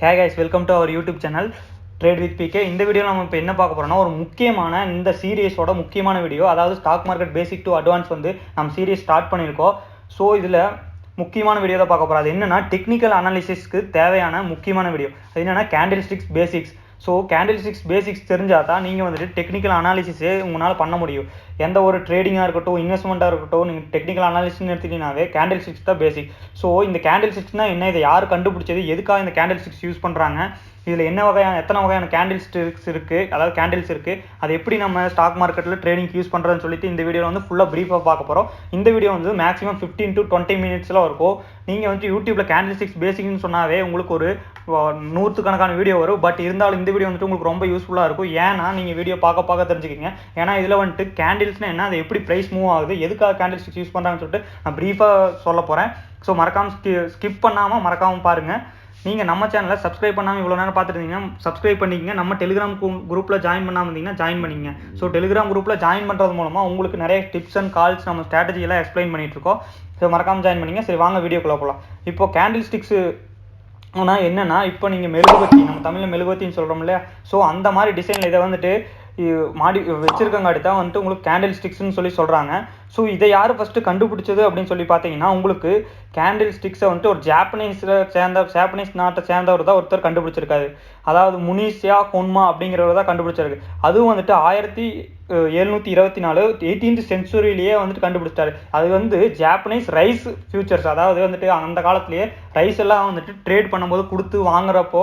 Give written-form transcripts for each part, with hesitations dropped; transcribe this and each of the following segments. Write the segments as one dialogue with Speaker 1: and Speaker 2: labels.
Speaker 1: Hey guys, welcome to our YouTube channel Trade with PK. இந்த வீடியோல நம்ம இப்போ என்ன பார்க்க போறோம்னா ஒரு முக்கியமான இந்த சீரிஸோட முக்கியமான வீடியோ, அதாவது stock market basic to advance வந்து நம்ம சீரிஸ் ஸ்டார்ட் பண்ணியிருக்கோம். ஸோ இதில் முக்கியமான வீடியோ தான் பார்க்க போகிறோம். அது என்னன்னா டெக்னிக்கல் அனாலிசிஸ்க்கு தேவையான முக்கியமான வீடியோ. அது என்னன்னா candlesticks basics. So candlesticks basics தெரிஞ்சால் தான் நீங்கள் வந்துட்டு டெக்னிக்கல் அனாலிசிஸே உங்களால் பண்ண முடியும். எந்த ஒரு ட்ரேடிங்காக இருக்கட்டும், இன்வெஸ்ட்மெண்ட்டாக இருக்கட்டும், நீங்கள் டெக்னிக்கல் அனாலிசிஸ்னு எடுத்துக்கிட்டீங்கன்னாவே கேண்டில்ஸ்டிக்ஸ் தான் பேசிக். ஸோ இந்த கேண்டில்ஸ்டிக்ஸ்னால் என்ன, இதை யார் கண்டுபிடிச்சது, எதுக்காக இந்த கேண்டில்ஸ்டிக்ஸ் யூஸ் பண்ணுறாங்க, இதில் என்ன வகையான எத்தனை வகையான கேண்டில்ஸ்டிக்ஸ் இருக்குது, அதாவது கேண்டில்ஸ் இருக்குது, அது எப்படி நம்ம ஸ்டாக் மார்க்கெட்டில் ட்ரேடிங் யூஸ் பண்ணுறதுன்னு சொல்லிட்டு இந்த வீடியோவில் வந்து ஃபுல்லாக ப்ரீஃபாக பார்க்க போகிறோம். இந்த வீடியோ வந்து மேக்ஸிமம் 15 to 20 மினிட்ஸில் இருக்கும். நீங்கள் வந்து யூடியூப்பில் கேண்டில்ஸ்டிக்ஸ் பேசிக்னு சொன்னாவே உங்களுக்கு ஒரு 100 கணக்கான வீடியோ வரும். பட் இருந்தாலும் இந்த வீடியோ வந்துட்டு உங்களுக்கு ரொம்ப யூஸ்ஃபுல்லாக இருக்கும். ஏன்னா நீங்கள் வீடியோ பார்க்க தெரிஞ்சுக்கிங்க. ஏன்னா இதில் வந்துட்டு கேண்டில்ஸ்னால் என்ன, அது எப்படி ப்ரைஸ் மூவ் ஆகுது, எதுக்காக கேண்டில்ஸ்டிக்ஸ் யூஸ் பண்ணுறாங்கன்னு சொல்லிட்டு நான் ப்ரீஃபாக சொல்ல போகிறேன். ஸோ மறக்காமல் ஸ்கிப் பண்ணாமல் மறக்காமல் பாருங்கள். நீங்கள் நம்ம சேனலை சப்ஸ்கிரைப் பண்ணாமல் இவ்வளோ நேரம் பார்த்துருந்தீங்கன்னா சப்ஸ்கிரைப் பண்ணிக்கங்க. நம்ம டெலிகிராம் குரூப்பில் ஜாயின் பண்ணாமல் இருந்தீங்கன்னா ஜாயின் பண்ணிங்க. ஸோ டெலிகிராம் குரூப்பில் ஜாயின் பண்ணுறது மூலமாக உங்களுக்கு நிறைய டிப்ஸ் அண்ட் கால்ஸ், நம்ம ஸ்ட்ராட்டஜியெல்லாம் எக்ஸ்பிளைன் பண்ணிகிட்ருக்கோம். ஸோ மறக்காமல் ஜாயின் பண்ணிங்க. சரி, வாங்க வீடியோக்குள்ளே போகலாம். இப்போது கேண்டில்ஸ்டிக்ஸு ஆனால் என்னென்னா, இப்போ நீங்கள் மெழுகுவத்தி, நம்ம தமிழில் மெழுகுவத்தின்னு சொல்கிறோம் இல்லையா, ஸோ அந்த மாதிரி டிசைனில் இதை வந்துட்டு மாடி வச்சுருக்கங்காட்டி தான் வந்துட்டு உங்களுக்கு கேண்டில்ஸ்டிக்ஸ்னு சொல்லி சொல்கிறாங்க. ஸோ இதை யார் ஃபஸ்ட்டு கண்டுபிடிச்சது அப்படின்னு சொல்லி பார்த்தீங்கன்னா, உங்களுக்கு கேண்டில்ஸ்டிக்ஸை வந்துட்டு ஒரு ஜாப்பனீஸ் நாட்டை சேர்ந்தவர் தான் ஒருத்தர் கண்டுபிடிச்சிருக்காரு. அதாவது முனிஷியா ஹோன்மா அப்படிங்கிறவர் தான் கண்டுபிடிச்சிருக்கு. அதுவும் வந்துட்டு 1724 18th சென்ச்சுரியிலேயே வந்துட்டு கண்டுபிடிச்சிட்டாரு. அது வந்து ஜாப்பனீஸ் ரைஸ் ஃபியூச்சர்ஸ், அதாவது வந்துட்டு அந்த காலத்திலேயே ரைஸ் எல்லாம் வந்துட்டு ட்ரேட் பண்ணும்போது கொடுத்து வாங்குறப்போ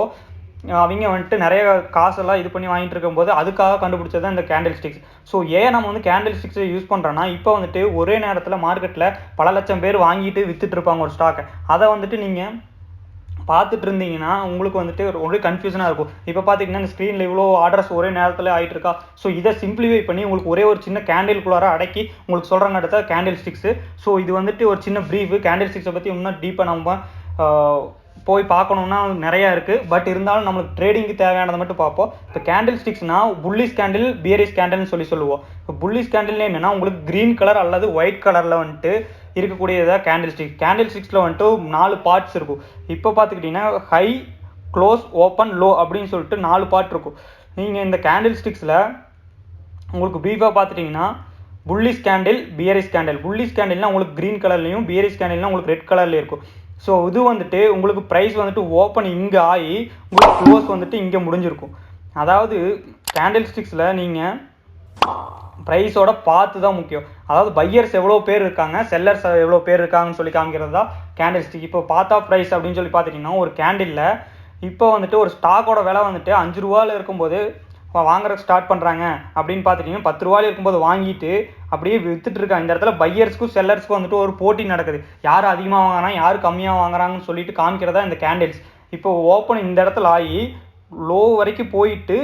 Speaker 1: அவங்க வந்துட்டு நிறைய காசெல்லாம் இது பண்ணி வாங்கிட்டு இருக்கும்போது அதுக்காக கண்டுபிடிச்சது தான் இந்த கேண்டில்ஸ்டிக்ஸ். ஸோ ஏன் நம்ம வந்து கேண்டில்ஸ்டிக்ஸை யூஸ் பண்ணுறோன்னா, இப்போ வந்துட்டு ஒரே நேரத்தில் மார்க்கெட்டில் பல லட்சம் பேர் வாங்கிட்டு விற்றுட்டு இருப்பாங்க ஒரு ஸ்டாக்கை. அதை வந்துட்டு நீங்கள் பார்த்துட்டு இருந்தீங்கன்னா உங்களுக்கு வந்துட்டு ஒரு கன்ஃபியூஷனாக இருக்கும். இப்போ பார்த்தீங்கன்னா இந்த ஸ்க்ரீனில் இவ்வளோ ஆர்டர்ஸ் ஒரே நேரத்தில் ஆகிட்டு இருக்கா. ஸோ இதை சிம்பிளிஃபை பண்ணி உங்களுக்கு ஒரே ஒரு சின்ன கேண்டில்குள்ளார அடக்கி உங்களுக்கு சொல்கிறாங்க அடுத்த கேண்டில்ஸ்டிக்ஸு. ஸோ இது வந்துட்டு ஒரு சின்ன ப்ரீஃபு. கேண்டில்ஸ்டிக்ஸை பற்றி இன்னும் டீப்பாக நம்ம போய் பார்க்கணுன்னா நிறையா இருக்குது. பட் இருந்தாலும் நம்மளுக்கு ட்ரேடிங்க்கு தேவையானதை மட்டும் பார்ப்போம். இப்போ கேண்டில்ஸ்டிக்ஸ்னால் புல்லிஷ் கேண்டில், பியரிஷ் கேண்டில்னு சொல்லுவோம். இப்போ புல்லிஷ் கேண்டில்னு என்னென்னா, உங்களுக்கு க்ரீன் கலர் அல்லது ஒயிட் கலரில் வந்துட்டு இருக்கக்கூடியதாக கேண்டில்ஸ்டிக். கேண்டில்ஸ்டிக்ஸில் வந்துட்டு 4 பார்ட்ஸ் இருக்கும். இப்போ பார்த்துக்கிட்டிங்கன்னா ஹை, க்ளோஸ், ஓப்பன், லோ அப்படின்னு சொல்லிட்டு 4 பார்ட் இருக்கும். நீங்கள் இந்த கேண்டில்ஸ்டிக்ஸில் உங்களுக்கு ப்ரீஃபாக பார்த்துட்டிங்கன்னா bullish candle, bearish candle. Bullish கேண்டில்னால் உங்களுக்கு க்ரீன் கலர்லையும், பியரிஷ் கேண்டில்னால் உங்களுக்கு ரெட் கலர்லேயும் இருக்கும். ஸோ இது வந்துட்டு உங்களுக்கு ப்ரைஸ் வந்துட்டு ஓப்பன் இங்கே ஆகி உங்களுக்கு க்ளோஸ் வந்துட்டு இங்கே முடிஞ்சிருக்கும். அதாவது கேண்டில்ஸ்டிக்ஸில் நீங்கள் ப்ரைஸோட பார்த்து தான் முக்கியம். அதாவது பையர்ஸ் எவ்வளோ பேர் இருக்காங்க, செல்லர்ஸ் எவ்வளோ பேர் இருக்காங்கன்னு சொல்லி காமிக்கிறது தான் கேண்டில்ஸ்டிக். இப்போ பார்த்தா ப்ரைஸ் அப்படின்னு சொல்லி பார்த்துட்டிங்கன்னா, ஒரு கேண்டிலில் இப்போ வந்துட்டு ஒரு ஸ்டாக்கோட விலை வந்துட்டு 5 ரூபாயில் இருக்கும்போது வாங்குறதுக்கு ஸ்டார்ட் பண்ணுறாங்க அப்படின்னு பார்த்துட்டிங்கன்னா, 10 ரூபாயில் இருக்கும்போது வாங்கிட்டு அப்படியே விற்றுட்டு இருக்காங்க. இந்த இடத்துல பையர்ஸ்க்கும் செல்லர்ஸ்க்கும் வந்துட்டு ஒரு போட்டி நடக்குது. யார் அதிகமாக வாங்குறாங்க, யார் கம்மியாக வாங்குறாங்கன்னு சொல்லிட்டு காமிக்கிறதா இந்த கேண்டில்ஸ். இப்போ ஓப்பன் இந்த இடத்துல ஆகி லோ வரைக்கும் போயிட்டு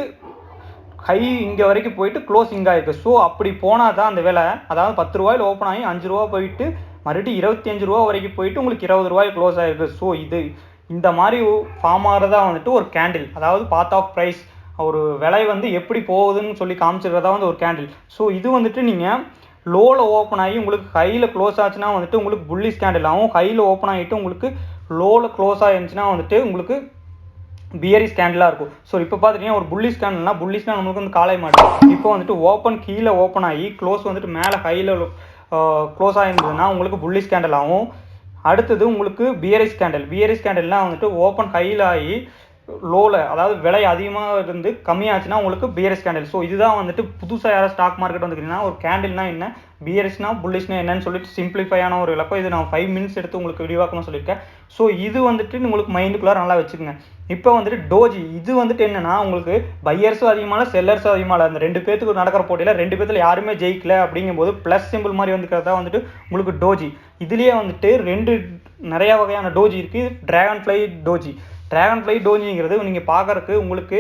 Speaker 1: ஹை இங்கே வரைக்கும் போயிட்டு க்ளோஸ் இங்கே ஆகிருக்கு. ஸோ அப்படி போனால் தான் அந்த விலை, அதாவது 10 ரூபாயில் ஓப்பன் ஆகி 5 ரூபா போயிட்டு மறுபடியும் 25 ரூபா வரைக்கும் போயிட்டு உங்களுக்கு 20 ரூபாய் க்ளோஸ் ஆகிருக்கு. ஸோ இந்த மாதிரி ஃபார்ம் ஆகிறதா வந்துட்டு ஒரு கேண்டில், அதாவது பாத் ஆஃப் ப்ரைஸ், ஒரு விலை வந்து எப்படி போகுதுன்னு சொல்லி காமிச்சிருக்கிறதா வந்து ஒரு கேண்டில். ஸோ இது வந்துட்டு நீங்கள் லோவில் ஓப்பன் ஆகி உங்களுக்கு ஹையில் க்ளோஸ் ஆச்சுன்னா வந்துட்டு உங்களுக்கு புல்லிஷ் கேண்டில் ஆகும். ஹையில் ஓப்பன் ஆகிட்டு உங்களுக்கு லோவில் க்ளோஸ் ஆகிருந்துச்சுன்னா வந்துட்டு உங்களுக்கு பியரிஷ் கேண்டிலாக இருக்கும். ஸோ இப்போ பார்த்துட்டிங்கன்னா ஒரு புல்லிஷ் கேண்டில்னால் நம்மளுக்கு வந்து காலை மாட்டோம். இப்போ வந்துட்டு ஓப்பன் கீழே ஓப்பன் ஆகி க்ளோஸ் வந்துட்டு மேலே ஹையில் க்ளோஸ் ஆகிருந்ததுன்னா உங்களுக்கு புல்லிஷ் கேண்டில் ஆகும். அடுத்தது உங்களுக்கு பியரிஷ் கேண்டில்னால் வந்துட்டு ஓப்பன் ஹையில் ஆகி லோவில், அதாவது விலை அதிகமாக இருந்து கம்மியாச்சுன்னா உங்களுக்கு பியரிஷ் கேண்டில். ஸோ இதுதான் வந்துட்டு புதுசாக யாராவது ஸ்டாக் மார்க்கெட் வந்துக்கிட்டிங்கன்னா ஒரு கேண்டில்னா என்ன, பியரிஷ்னா புல்லிஷ்னா என்னன்னு சொல்லிட்டு சிம்பிளிஃபையான ஒரு விளக்கம். இது நான் 5 மினிட்ஸ் எடுத்து உங்களுக்கு விரிவாக்கணும்னு சொல்லியிருக்கேன். ஸோ இது வந்துட்டு உங்களுக்கு மைண்டுக்குள்ளே நல்லா வச்சுக்கோங்க. இப்போ வந்துட்டு டோஜி, இது வந்துட்டு என்னென்னா, உங்களுக்கு பையர்ஸும் அதிகமாக செல்லர்ஸும் அதிகமாக, அந்த 2 பேத்துக்கு நடக்கிற போட்டியில் 2 பேத்தில் யாருமே ஜெயிக்கல அப்படிங்கும்போது ப்ளஸ் சிம்பிள் மாதிரி வந்துக்கிறதா வந்துட்டு உங்களுக்கு டோஜி. இதுலேயே வந்துட்டு நிறையா வகையான டோஜி இருக்குது. ட்ராகன் ஃப்ளை டோஜிங்கிறது நீங்கள் பார்க்குறக்கு உங்களுக்கு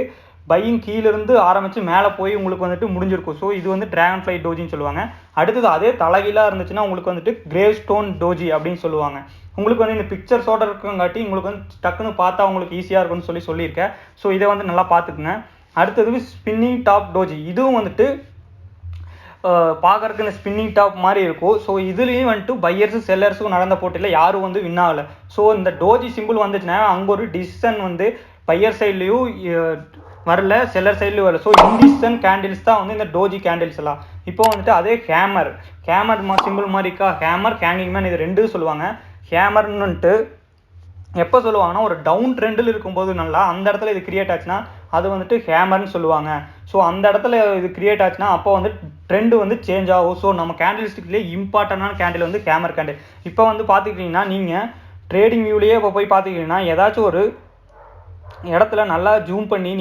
Speaker 1: பையிங் கீழிருந்து ஆரம்பித்து மேலே போய் உங்களுக்கு வந்துட்டு முடிஞ்சிருக்கும். ஸோ இது வந்து ட்ராகன் ஃப்ளை டோஜின்னு சொல்லுவாங்க. அடுத்தது அதே தலைகீழாக இருந்துச்சுன்னா உங்களுக்கு வந்துட்டு கிரேவ் ஸ்டோன் டோஜி அப்படின்னு சொல்லுவாங்க. உங்களுக்கு வந்து இந்த பிக்சர்ஸோட இருக்கங்காட்டி உங்களுக்கு வந்து டக்குன்னு பார்த்தா உங்களுக்கு ஈஸியாக இருக்கும்னு சொல்லியிருக்கேன். ஸோ இதை வந்து நல்லா பார்த்துக்குங்க. அடுத்தது ஸ்பின்னிங் டாப் டோஜி. இதுவும் வந்துட்டு பார்க்கறதுக்கு இந்த ஸ்பின்னிங் டாப் மாதிரி இருக்கும். ஸோ இதுலேயும் வந்துட்டு பையர்ஸும் செல்லர்ஸும் நடந்த போட்டியில் யாரும் வந்து வின் ஆகலை. ஸோ இந்த டோஜி சிம்பிள் வந்துச்சுன்னா அங்கே ஒரு டிசிஷன் வந்து பையர் சைட்லேயும் வரல, செல்லர் சைட்லேயும் வரல. ஸோ இன்டிசிஷன் கேண்டில்ஸ் தான் வந்து இந்த டோஜி கேண்டில்ஸ் எல்லாம். இப்போ வந்துட்டு அதே ஹேமர் சிம்பிள் மாதிரி இருக்கா, ஹேமர் ஹேங்கிங் மேன், இது ரெண்டும் சொல்லுவாங்க. ஹேமர்னுட்டு எப்போ சொல்லுவாங்கன்னா ஒரு டவுன் ட்ரெண்டில் இருக்கும்போது நல்லா அந்த இடத்துல இது கிரியேட் ஆச்சுன்னா அது வந்துட்டு ஹேமர்னு சொல்லுவாங்க. ஸோ அந்த இடத்துல இது கிரியேட் ஆச்சுன்னா அப்போ வந்து ட்ரெண்டு வந்து சேஞ்ச் ஆகும். ஸோ நம்ம கேண்டில்ஸ்டிக்லேயே இம்பார்ட்டண்டான கேண்டில் வந்து ஹேமர் கேண்டில். இப்போ வந்து பார்த்துக்கிட்டிங்கன்னா நீங்கள் ட்ரேடிங் வியூலேயே இப்போ போய் பார்த்துக்கிட்டிங்கன்னா ஏதாச்சும் ஒரு இடத்துல நல்லா ஜூம் பண்ணி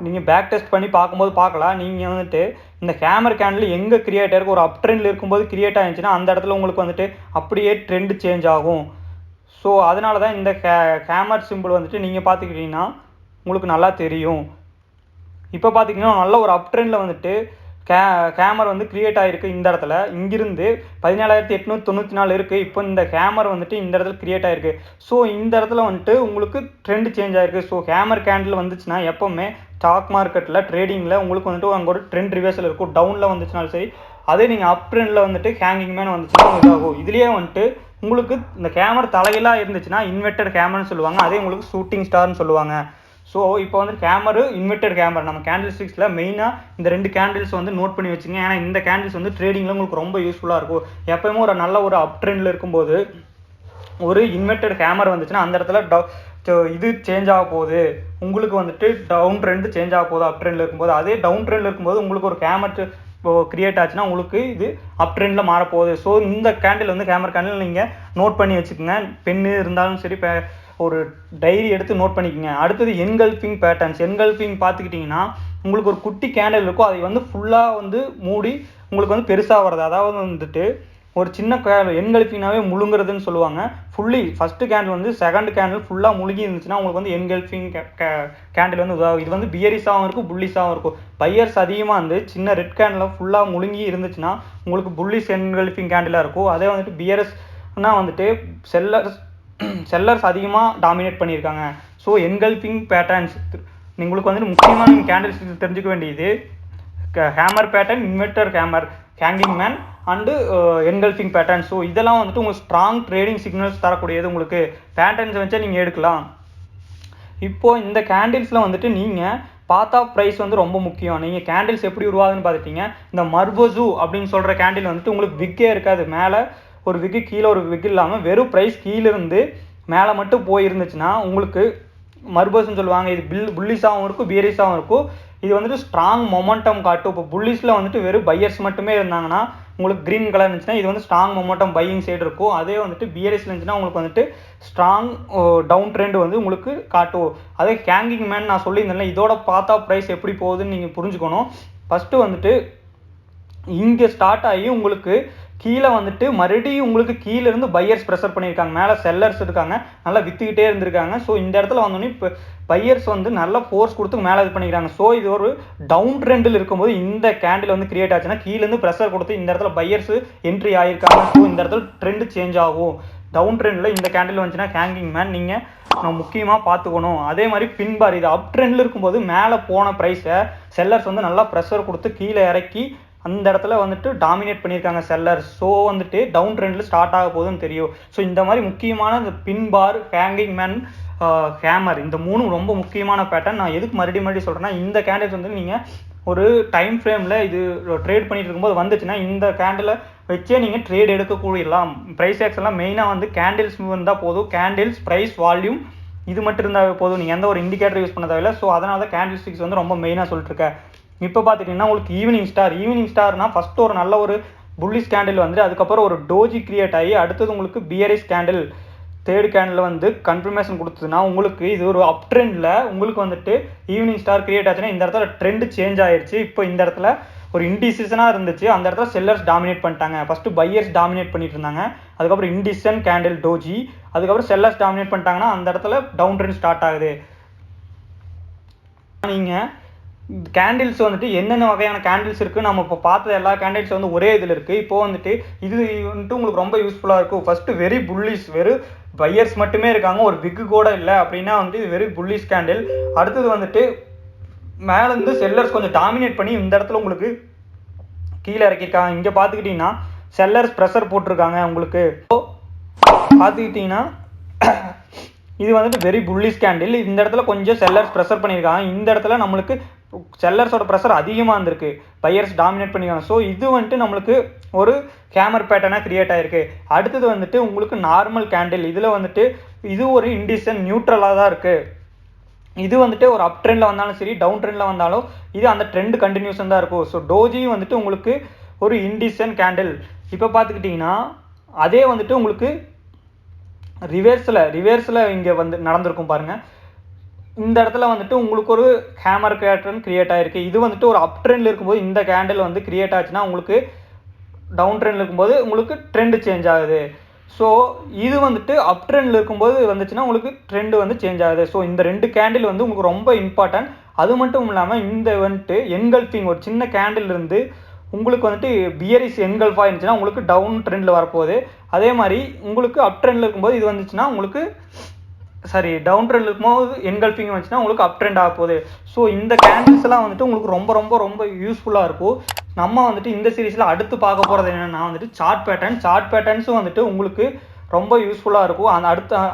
Speaker 1: நீங்கள் பேக் டெஸ்ட் பண்ணி பார்க்கும்போது பார்க்கலாம். நீங்கள் வந்துட்டு இந்த ஹேமர் கேண்டில் எங்கே கிரியேட் ஆகிருக்கு, ஒரு அப் ட்ரெண்டில் இருக்கும்போது கிரியேட் ஆகிடுச்சுன்னா அந்த இடத்துல உங்களுக்கு வந்துட்டு அப்படியே ட்ரெண்டு சேஞ்ச் ஆகும். ஸோ அதனால தான் இந்த ஹேமர் சிம்பிள் வந்துட்டு நீங்கள் பார்த்துக்கிட்டிங்கன்னா உங்களுக்கு நல்லா தெரியும். இப்போ பார்த்திங்கன்னா நல்ல ஒரு அப் ட்ரெண்டில் வந்துட்டு ஹேமர் வந்து கிரியேட் ஆகிருக்கு. இந்த இடத்துல இங்கிருந்து 17,894 இருக்குது. இப்போ இந்த ஹேமர் வந்துட்டு இந்த இடத்துல கிரியேட் ஆகிருக்கு. ஸோ இந்த இடத்துல வந்துட்டு உங்களுக்கு ட்ரெண்ட் சேஞ்ச் ஆகிருக்கு. ஸோ ஹேமர் கேண்டில் வந்துச்சுன்னா எப்போவுமே ஸ்டாக் மார்க்கெட்டில் ட்ரேடிங்கில் உங்களுக்கு வந்துட்டு அங்கே ஒரு ட்ரெண்ட் ரிவர்சல் இருக்கும். டவுனில் வந்துச்சுனாலும் சரி, அதே நீங்கள் அப் ட்ரெண்டில் வந்துட்டு ஹேங்கிங் மேன் வந்துச்சுன்னா இதாகும். இதுலேயே வந்துட்டு உங்களுக்கு இந்த ஹேமர் தலையிலாக இருந்துச்சுன்னா இன்வெர்டட் ஹேமர்னு சொல்லுவாங்க. அதே உங்களுக்கு ஷூட்டிங் ஸ்டார்னு சொல்லுவாங்க. ஸோ இப்போ வந்து ஹேமரு இன்வெர்டட் ஹேமர் நம்ம கேண்டில்ஸ்டிக்ஸில் மெயினாக இந்த 2 கேண்டில்ஸ் வந்து நோட் பண்ணி வச்சுங்க. ஏன்னா இந்த கேண்டில்ஸ் வந்து ட்ரேடிங்கில் உங்களுக்கு ரொம்ப யூஸ்ஃபுல்லாக இருக்கும். எப்போயுமே ஒரு நல்ல ஒரு அப் ட்ரெண்டில் இருக்கும்போது ஒரு இன்வெர்டட் ஹேமர் வந்துச்சுன்னா அந்த இடத்துல இது சேஞ்ச் ஆக போகுது, உங்களுக்கு வந்துட்டு டவுன் ட்ரெண்டு சேஞ்ச் ஆக போகுது அப் ட்ரெண்டில் இருக்கும்போது. அதே டவுன் ட்ரெண்டில் இருக்கும்போது உங்களுக்கு ஒரு ஹேமர் கிரியேட் ஆச்சுன்னா உங்களுக்கு இது அப் ட்ரெண்டில் மாறப்போகுது. ஸோ இந்த கேண்டில் வந்து ஹேமர் கேண்டில் நீங்கள் நோட் பண்ணி வச்சுக்கோங்க. பென்னு இருந்தாலும் சரி, ஒரு டைரி எடுத்து நோட் பண்ணிக்கோங்க. அடுத்தது என்கல்ஃபிங் பேட்டர்ன்ஸ். என்கல்ஃபிங் பார்த்துக்கிட்டிங்கன்னா உங்களுக்கு ஒரு குட்டி கேண்டில் இருக்கும், அதை வந்து ஃபுல்லாக வந்து மூடி உங்களுக்கு வந்து பெருசாக வர்றது. அதாவது வந்துட்டு ஒரு சின்ன என்கல்ஃபிங்னாவே முழுங்குறதுன்னு சொல்லுவாங்க. ஃபஸ்ட்டு கேண்டில் வந்து செகண்ட் கேண்டில் ஃபுல்லாக முழுகி இருந்துச்சுன்னா உங்களுக்கு வந்து என்கல்ஃபிங் கேண்டில் வந்து உதாகும். இது வந்து பியரிஸாகவும் இருக்கும், புல்லிஸாகவும் இருக்கும். பையர்ஸ் அதிகமாக வந்து சின்ன ரெட் கேண்டில் ஃபுல்லாக முழுங்கி இருந்துச்சுன்னா உங்களுக்கு புல்லிஸ் என்கல்ஃபிங் கேண்டிலாக இருக்கும். அதே வந்துட்டு பியர்ஸ்னால் வந்துட்டு செல்லர்ஸ் அதிகமாக டாமினேட் பண்ணியிருக்காங்க. ஸோ என்கல்ஃபிங் பேட்டர்ன்ஸ் உங்களுக்கு வந்துட்டு முக்கியமாக நீங்கள் கேண்டில்ஸ் தெரிஞ்சுக்க வேண்டியது hammer pattern, inverter hammer, hanging man and engulfing pattern. So இதெல்லாம் வந்துட்டு உங்களுக்கு ஸ்ட்ராங் ட்ரேடிங் சிக்னல்ஸ் தரக்கூடியது. உங்களுக்கு பேட்டர்ன்ஸ் வச்சா நீங்கள் எடுக்கலாம். இப்போது இந்த கேண்டில்ஸில் வந்துட்டு நீங்கள் பார்த்தா ப்ரைஸ் வந்து ரொம்ப முக்கியம். நீங்கள் கேண்டில்ஸ் எப்படி உருவாகுதுன்னு பார்த்துட்டீங்க. இந்த மர்போசு அப்படின்னு சொல்கிற கேண்டில் வந்துட்டு உங்களுக்கு விக்கே இருக்காது. மேலே ஒரு விக்கு, கீழே ஒரு விக்கு இல்லாமல் வெறும் ப்ரைஸ் கீழேருந்து மேலே மட்டும் போயிருந்துச்சுன்னா உங்களுக்கு மர்போஸ்ன்னு சொல்லுவாங்க. இது புல்லிஸாகவும் இருக்கும், பியரிஸாகவும் இருக்கும். இது வந்துட்டு ஸ்ட்ராங் மொமெண்டம் காட்டும். இப்போ புல்லிஸில் வந்துட்டு வெறும் பையர்ஸ் மட்டுமே இருந்தாங்கன்னா உங்களுக்கு க்ரீன் கலர் இருந்துச்சுன்னா இது வந்து ஸ்ட்ராங் மொமெண்டம் பையிங் சைடு இருக்கும். அதே வந்துட்டு பியரிஸில் இருந்துச்சுன்னா உங்களுக்கு வந்துட்டு ஸ்ட்ராங் டவுன் ட்ரெண்ட் வந்து உங்களுக்கு காட்டும். அதே ஹேங்கிங் மேன் நான் சொல்லியிருந்தேன்ல, இதோட பார்த்தா ப்ரைஸ் எப்படி போகுதுன்னு நீங்கள் புரிஞ்சுக்கணும். ஃபஸ்ட்டு வந்துட்டு இங்கே ஸ்டார்ட் ஆகி உங்களுக்கு கீழே வந்துட்டு மறுபடியும் உங்களுக்கு கீழேருந்து பையர்ஸ் ப்ரெஷர் பண்ணியிருக்காங்க, மேலே செல்லர்ஸ் இருக்காங்க, நல்லா விற்றுக்கிட்டே இருந்திருக்காங்க. ஸோ இந்த இடத்துல வந்தோடனே இப்போ பையர்ஸ் வந்து நல்லா ஃபோர்ஸ் கொடுத்து மேலே இது பண்ணிக்கிறாங்க. ஸோ இது ஒரு டவுன் ட்ரெண்டில் இருக்கும்போது இந்த கேண்டில் வந்து கிரியேட் ஆச்சுன்னா கீழேருந்து ப்ரெஷர் கொடுத்து இந்த இடத்துல பையர்ஸ் என்ட்ரி ஆகியிருக்காங்க. ஸோ இந்த இடத்துல ட்ரெண்டு சேஞ்ச் ஆகும். டவுன் ட்ரெண்டில் இந்த கேண்டில் வந்துச்சுன்னா ஹேங்கிங் மேன் நீங்கள் முக்கியமாக பார்த்துக்கணும். அதே மாதிரி பின்பார், இது அப் ட்ரெண்டில் இருக்கும்போது மேலே போன ப்ரைஸை செல்லர்ஸ் வந்து நல்லா ப்ரெஷர் கொடுத்து கீழே இறக்கி அந்த இடத்துல வந்துட்டு டாமினேட் பண்ணியிருக்காங்க செல்லர்ஸ். ஸோ வந்துட்டு டவுன் ட்ரெண்டில் ஸ்டார்ட் ஆக போகுதுன்னு தெரியும். ஸோ இந்த மாதிரி முக்கியமான இந்த பின்பார், ஹேங்கிங் மேன், ஹேமர், இந்த 3 ரொம்ப முக்கியமான பேட்டர்ன். நான் எதுக்கு மறுபடியும் சொல்கிறேன்னா இந்த கேண்டில்ஸ் வந்து நீங்கள் ஒரு டைம் ஃப்ரேமில் இது ட்ரேட் பண்ணிட்டு இருக்கும்போது வந்துச்சுன்னா இந்த கேண்டிலை வச்சே நீங்கள் ட்ரேட் எடுக்கக்கூடலாம். ப்ரைஸ் ஆக்ஷன்லாம் மெயினாக வந்து கேண்டில்ஸ் இருந்தால் போதும். கேண்டில்ஸ், ப்ரைஸ், வால்யூம் இது மட்டும் இருந்தால் போதும். நீங்கள் எந்த ஒரு இண்டிகேட்டர் யூஸ் பண்ண தேவையில்லை. ஸோ அதனால தான் கேண்டில்ஸ்டிக்ஸ் வந்து ரொம்ப மெயினாக சொல்லிட்டுருக்கேன். இப்போ பார்த்துட்டிங்கன்னா உங்களுக்கு ஈவினிங் ஸ்டார்னால் ஃபஸ்ட்டு ஒரு நல்ல ஒரு புல்லிஷ் கேண்டில் வந்து அதுக்கப்புறம் ஒரு டோஜி கிரியேட் ஆகி அடுத்தது உங்களுக்கு பியரிஷ் கேண்டில் தேர்ட் கேண்டில் வந்து கன்ஃபர்மேஷன் கொடுத்ததுன்னா உங்களுக்கு இது ஒரு அப் ட்ரெண்டில் உங்களுக்கு வந்துட்டு ஈவினிங் ஸ்டார் கிரியேட் ஆச்சுன்னா இந்த இடத்துல ட்ரெண்டு சேஞ்ச் ஆயிடுச்சு. இப்போ இந்த இடத்துல ஒரு இன்டிசிஷனாக இருந்துச்சு, அந்த இடத்துல செல்லர்ஸ் டாமினேட் பண்ணிட்டாங்க. ஃபஸ்ட்டு பையர்ஸ் டாமினேட் பண்ணிட்டு இருந்தாங்க, அதுக்கப்புறம் இன்டிசிஷன் கேண்டில் டோஜி, அதுக்கப்புறம் செல்லர்ஸ் டாமினேட் பண்ணிட்டாங்கன்னா அந்த இடத்துல டவுன் ட்ரெண்ட் ஸ்டார்ட் ஆகுது. நீங்கள் கேண்டில்ஸ் வந்துட்டு என்னென்ன வகையான கேண்டில்ஸ் இருக்குது, நம்ம இப்போ பார்த்த எல்லா கேண்டில்ஸ் வந்து ஒரே இதில் இருக்குது. இப்போது வந்துட்டு இது வந்துட்டு உங்களுக்கு ரொம்ப யூஸ்ஃபுல்லாக இருக்கும். ஃபஸ்ட்டு வெரி புல்லிஷ், வெறும் பையர்ஸ் மட்டுமே இருக்காங்க, ஒரு விக்கு கூட இல்லை அப்படின்னா வந்துட்டு இது வெரி புல்லிஷ் கேண்டில். அடுத்தது வந்துட்டு மேலேருந்து செல்லர்ஸ் கொஞ்சம் டாமினேட் பண்ணி இந்த இடத்துல உங்களுக்கு கீழே இறக்கியிருக்காங்க. இங்கே பார்த்துக்கிட்டிங்கன்னா செல்லர்ஸ் ப்ரெஷர் போட்டிருக்காங்க உங்களுக்கு. பார்த்துக்கிட்டிங்கன்னா இது வந்துட்டு வெரி புல்லிஷ் கேண்டில். இந்த இடத்துல கொஞ்சம் செல்லர்ஸ் ப்ரெஷர் பண்ணியிருக்காங்க. இந்த இடத்துல நம்மளுக்கு செல்லர்ஸோட ப்ரெஷர் அதிகமாக இருந்திருக்கு, பையர்ஸ் டாமினேட் பண்ணியிருக்காங்க. ஸோ இது வந்துட்டு நம்மளுக்கு ஒரு ஹேமர் பேட்டர்னாக கிரியேட் ஆகிருக்கு. அடுத்தது வந்துட்டு உங்களுக்கு நார்மல் கேண்டில். இதில் வந்துட்டு இது ஒரு இண்டிசன் நியூட்ரலாக தான் இருக்குது. இது வந்துட்டு ஒரு அப் ட்ரெண்டில் வந்தாலும் சரி, டவுன் ட்ரெண்டில் வந்தாலும் இது அந்த ட்ரெண்ட் கண்டினியூஷன் தான் இருக்கும். ஸோ டோஜி வந்துட்டு உங்களுக்கு ஒரு இண்டிசன் கேண்டில். இப்போ பார்த்துக்கிட்டிங்கன்னா அதே வந்துட்டு உங்களுக்கு ரிவேர்ஸில் இங்கே வந்து நடந்திருக்கும் பாருங்கள். இந்த இடத்துல வந்துட்டு உங்களுக்கு ஒரு ஹேமர் பேட்டர்ன் கிரியேட் ஆகிருக்கு. இது வந்துட்டு ஒரு அப் ட்ரெண்டில் இருக்கும்போது இந்த கேண்டில் வந்து கிரியேட் ஆச்சுன்னா உங்களுக்கு டவுன் ட்ரெண்டில் இருக்கும்போது உங்களுக்கு ட்ரெண்டு சேஞ்ச் ஆகுது. ஸோ இது வந்துட்டு அப் ட்ரெண்டில் இருக்கும்போது வந்துச்சுன்னா உங்களுக்கு ட்ரெண்டு வந்து சேஞ்ச் ஆகுது. ஸோ இந்த 2 கேண்டில் வந்து உங்களுக்கு ரொம்ப இம்பார்ட்டன்ட். அது மட்டும் இல்லாமல் இந்த வந்துட்டு என்கல்ஃபிங் ஒரு சின்ன கேண்டில் இருந்து உங்களுக்கு வந்துட்டு பியரிஸ் என்கல்ஃப் ஆயிருந்துச்சுன்னா உங்களுக்கு டவுன் ட்ரெண்டில் வரப்போகுது. அதே மாதிரி உங்களுக்கு அப் ட்ரெண்டில் இருக்கும்போது இது வந்துச்சுன்னா உங்களுக்கு டவுன் ட்ரெண்ட் இருக்கும்போது என்கல்ஃபிங் வந்துச்சுன்னா உங்களுக்கு அப் ட்ரெண்ட் ஆக போகுது. ஸோ இந்த கேண்டில்ஸ் எல்லாம் வந்துட்டு உங்களுக்கு ரொம்ப ரொம்ப ரொம்ப யூஸ்ஃபுல்லாக இருக்கும். நம்ம வந்துட்டு இந்த சீரீஸில் அடுத்து பார்க்க போகிறது என்னென்னா வந்துட்டு சார்ட் பேட்டர்ன்ஸும் வந்துட்டு உங்களுக்கு ரொம்ப யூஸ்ஃபுல்லாக இருக்கும். அந்த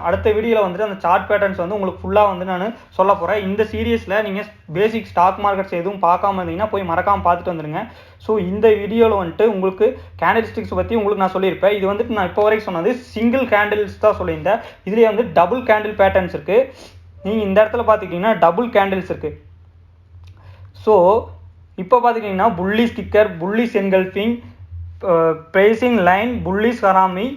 Speaker 1: அடுத்த வீடியோவில் வந்துட்டு அந்த சார்ட் பேட்டர்ன்ஸ் வந்து உங்களுக்கு ஃபுல்லாக வந்து நான் சொல்ல போகிறேன். இந்த சீரீஸில் நீங்கள் பேசிக் ஸ்டாக் மார்க்கெட்ஸ் எதுவும் பார்க்காம இருந்தீங்கன்னா போய் மறக்காமல் பார்த்துட்டு வந்துடுங்க. ஸோ இந்த வீடியோவில் வந்துட்டு உங்களுக்கு கேண்டில்ஸ்டிக்ஸ் பற்றி உங்களுக்கு நான் சொல்லியிருப்பேன். இது வந்துட்டு நான் இப்போ வரைக்கும் சொன்னது சிங்கிள் கேண்டில்ஸ் தான் சொல்லியிருந்தேன். இதுலேயே வந்து டபுள் கேண்டில் பேட்டர்ன்ஸ் இருக்குது. நீங்கள் இந்த இடத்துல பார்த்துக்கிட்டிங்கன்னா டபுள் கேண்டில்ஸ் இருக்குது. ஸோ இப்போ பார்த்துக்கிட்டிங்கன்னா bullish kicker, bullish engulfing, piercing line, bullish harami,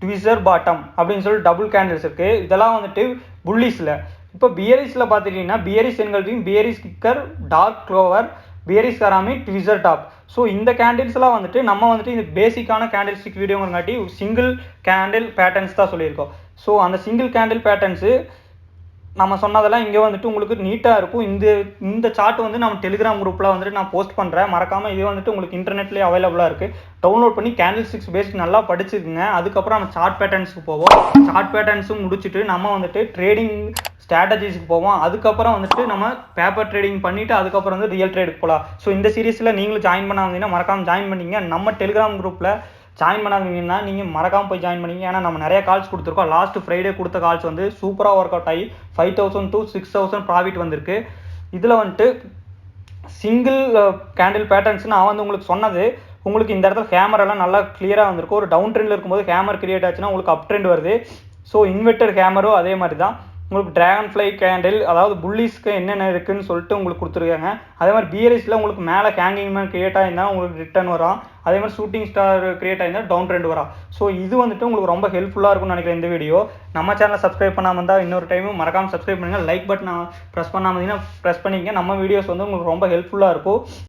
Speaker 1: tweezer bottom அப்படின்னு சொல்லி டபுள் கேண்டில்ஸ் இருக்குது. இதெல்லாம் வந்துட்டு புல்லிஷில். இப்போ பியரிஸில் பார்த்துக்கிட்டிங்கன்னா bearish engulfing, bearish kicker, dark clover, bearish harami, tweezer top. So இந்த கேண்டில்ஸ்லாம் வந்துட்டு நம்ம வந்துட்டு இந்த பேசிக்கான கேண்டில் ஸ்டிக் வீடியோங்கிறங்காட்டி சிங்கிள் கேண்டில் பேட்டர்ன்ஸ் தான் சொல்லியிருக்கோம். ஸோ அந்த சிங்கிள் கேண்டில் பேட்டர்ன்ஸு நம்ம சொன்னதெல்லாம் இங்கே வந்துட்டு உங்களுக்கு நீட்டாக இருக்கும். இந்த சார்ட் வந்து நம்ம டெலிகிராம் குரூப்பில் வந்துட்டு நான் போஸ்ட் பண்ணுறேன். மறக்காமல் இது வந்துட்டு உங்களுக்கு இன்டர்நெட்லேயே அவைலபிளாக இருக்குது. டவுன்லோட் பண்ணி கேண்டில்ஸ்டிக்ஸ் பேசிக் நல்லா படிச்சுக்குங்க. அதுக்கப்புறம் நம்ம சார்ட் பேட்டர்ன்ஸுக்கு போவோம். சார்ட் பேட்டர்ன்ஸும் முடிச்சுட்டு நம்ம வந்துட்டு ட்ரேடிங் ஸ்ட்ராட்டஜிஸ்க்கு போவோம். அதுக்கப்புறம் வந்துட்டு நம்ம பேப்பர் ட்ரேடிங் பண்ணிவிட்டு அதுக்கப்புறம் வந்து ரியல் ட்ரேடுக்கு போகலாம். ஸோ இந்த சீரீஸில் நீங்களும் ஜாயின் பண்ணாங்கன்னா மறக்காமல் ஜாயின் பண்ணிங்க. நம்ம டெலிகிராம் குரூப்பில் ஜாயின் பண்ணாதீங்கன்னா நீங்கள் மறக்காமல் போய் ஜாயின் பண்ணிங்க. ஏன்னா நம்ம நிறைய கால்ஸ் கொடுத்துருக்கோம். லாஸ்ட் ஃப்ரைடே கொடுத்த கால்ஸ் வந்து சூப்பராக ஒர்க் அவுட் ஆகி 5,000 to 6,000 ப்ராஃபிட் வந்திருக்கு. இதில் வந்துட்டு சிங்கிள் கேண்டில் பேட்டர்ன்ஸ் நான் வந்து உங்களுக்கு சொன்னது உங்களுக்கு இந்த இடத்துல ஹேமர் எல்லாம் நல்லா கிளியராக வந்திருக்கும். ஒரு டவுன் ட்ரெண்டில் இருக்கும்போது ஹேமர் கிரியேட் ஆச்சுன்னா உங்களுக்கு அப் ட்ரெண்ட் வருது. ஸோ இன்வெர்டர் ஹேமரும் அதே மாதிரி தான். உங்களுக்கு ட்ராகன் ஃப்ளை கேண்டில், அதாவது புல்லிஸ்க்கு என்னென்ன இருக்குதுன்னு சொல்லிட்டு உங்களுக்கு கொடுத்துருக்காங்க. அதே மாதிரி பியரிஸில் உங்களுக்கு மேலே ஹேங்கிங் மேன் கிரியேட் ஆகிருந்தால் உங்களுக்கு ரிட்டர்ன் வரும். அதே மாதிரி ஷூட்டிங் ஸ்டார் கிரியேட் ஆகிருந்தால் டவுன் ட்ரெண்ட் வரும். ஸோ இது வந்துட்டு உங்களுக்கு ரொம்ப ஹெல்ப்ஃபுல்லாக இருக்கும்னு நினைக்கிறேன். இந்த வீடியோ நம்ம சேனலை சப்ஸ்கிரைப் பண்ணாமல் இருந்தால் இன்னொரு டைமும் மறக்காமல் சப்ஸ்கிரைப் பண்ணுங்கள். லைக் பட்டன் ப்ரெஸ் பண்ணாமல் இருந்தீங்கன்னா ப்ரெஸ் பண்ணிங்க. நம்ம வீடியோஸ் வந்து உங்களுக்கு ரொம்ப ஹெல்ப்ஃபுல்லாக இருக்கும்.